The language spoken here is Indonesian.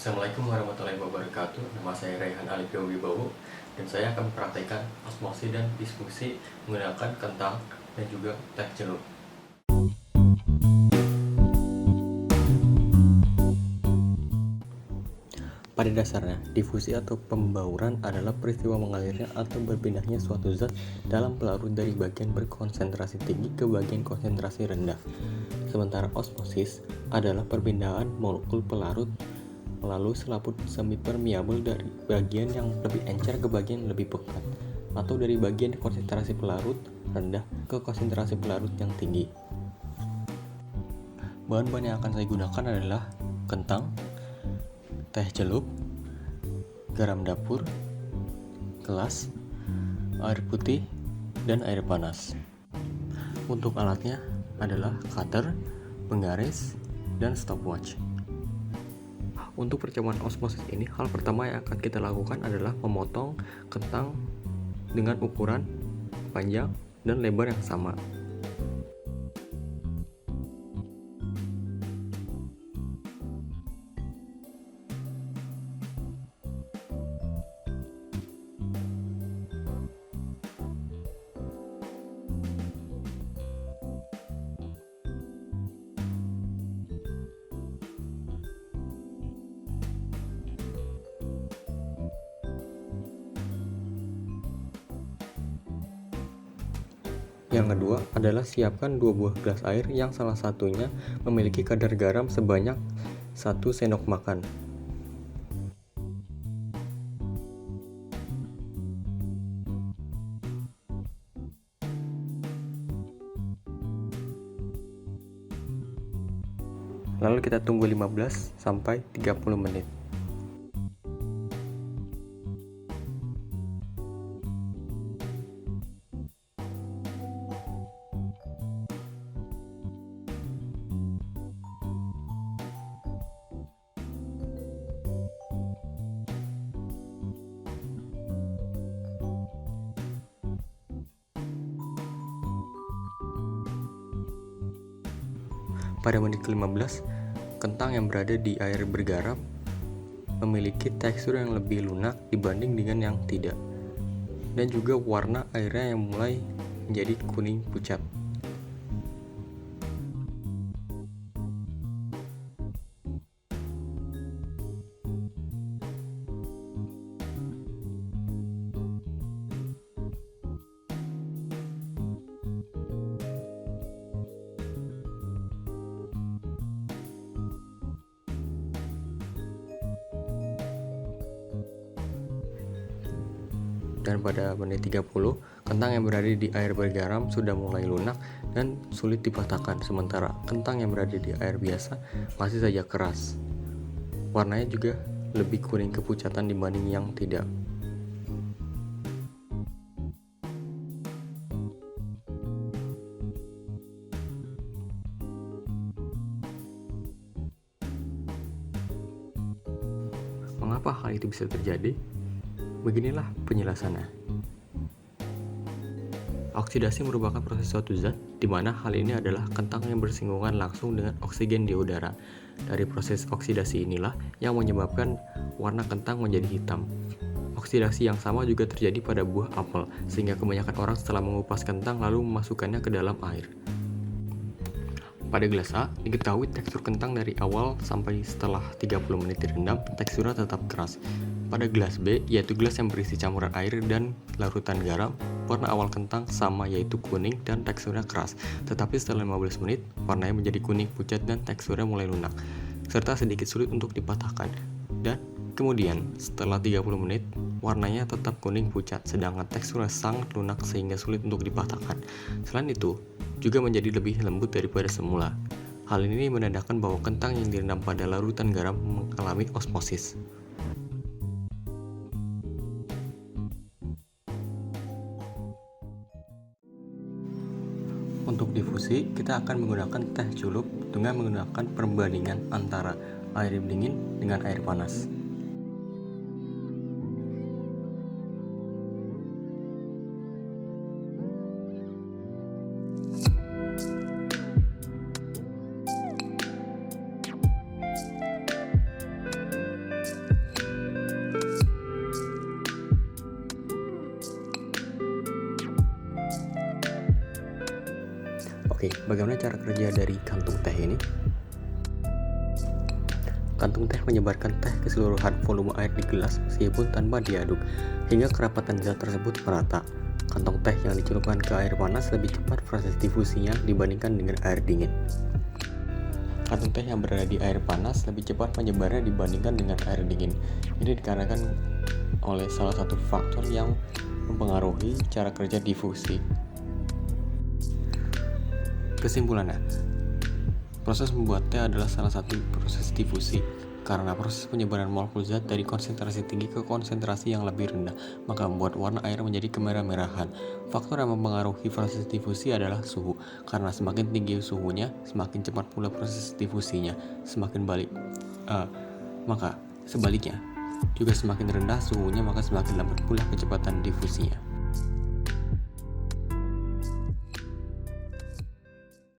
Assalamualaikum warahmatullahi wabarakatuh. Nama saya Raihan Alifio Wibowo dan saya akan mempraktikkan osmosis dan diskusi menggunakan kentang dan juga teh celup. Pada dasarnya, difusi atau pembauran adalah peristiwa mengalirnya atau berpindahnya suatu zat dalam pelarut dari bagian berkonsentrasi tinggi ke bagian konsentrasi rendah. Sementara osmosis adalah perpindahan molekul pelarut melalui selaput semi-permeabel dari bagian yang lebih encer ke bagian lebih pekat, atau dari bagian konsentrasi pelarut rendah ke konsentrasi pelarut yang tinggi. Bahan-bahan yang akan saya gunakan adalah kentang, teh celup, garam dapur, gelas, air putih, dan air panas. Untuk alatnya adalah cutter, penggaris, dan stopwatch. Untuk percobaan osmosis ini, hal pertama yang akan kita lakukan adalah memotong kentang dengan ukuran panjang dan lebar yang sama. Yang kedua adalah siapkan 2 buah gelas air yang salah satunya memiliki kadar garam sebanyak 1 sendok makan. Lalu kita tunggu 15 sampai 30 menit. Pada menit ke-15, kentang yang berada di air bergaram memiliki tekstur yang lebih lunak dibanding dengan yang tidak, dan juga warna airnya yang mulai menjadi kuning pucat. Dan pada menit 30, kentang yang berada di air bergaram sudah mulai lunak dan sulit dipatahkan, sementara kentang yang berada di air biasa masih saja keras. Warnanya juga lebih kuning kepucatan dibanding yang tidak. Mengapa hal itu bisa terjadi? Beginilah penjelasannya. Oksidasi merupakan proses suatu zat di mana hal ini adalah kentang yang bersinggungan langsung dengan oksigen di udara. Dari proses oksidasi inilah yang menyebabkan warna kentang menjadi hitam. Oksidasi yang sama juga terjadi pada buah apel, sehingga kebanyakan orang setelah mengupas kentang lalu memasukkannya ke dalam air. Pada gelas A, diketahui tekstur kentang dari awal sampai setelah 30 menit direndam, teksturnya tetap keras. Pada gelas B, yaitu gelas yang berisi campuran air dan larutan garam, warna awal kentang sama yaitu kuning dan teksturnya keras. Tetapi setelah 15 menit, warnanya menjadi kuning pucat dan teksturnya mulai lunak, serta sedikit sulit untuk dipatahkan. Dan kemudian, setelah 30 menit, warnanya tetap kuning pucat, sedangkan teksturnya sangat lunak sehingga sulit untuk dipatahkan. Selain itu, juga menjadi lebih lembut daripada semula. Hal ini menandakan bahwa kentang yang direndam pada larutan garam mengalami osmosis. Untuk difusi, kita akan menggunakan teh celup dengan menggunakan perbandingan antara air dingin dengan air panas. Oke, bagaimana cara kerja dari kantung teh ini? Kantung teh menyebarkan teh ke keseluruhan volume air di gelas meskipun tanpa diaduk, hingga kerapatan zat tersebut merata. Kantong teh yang dicelupkan ke air panas lebih cepat proses difusinya dibandingkan dengan air dingin. Kantung teh yang berada di air panas lebih cepat menyebarnya dibandingkan dengan air dingin. Ini dikarenakan oleh salah satu faktor yang mempengaruhi cara kerja difusi. Kesimpulannya, proses membuat teh adalah salah satu proses difusi. Karena proses penyebaran molekul zat dari konsentrasi tinggi ke konsentrasi yang lebih rendah, maka membuat warna air menjadi kemerah-merahan. Faktor yang mempengaruhi proses difusi adalah suhu. Karena semakin tinggi suhunya, semakin cepat pula proses difusinya. Maka sebaliknya, juga semakin rendah suhunya, maka semakin lambat pula kecepatan difusinya.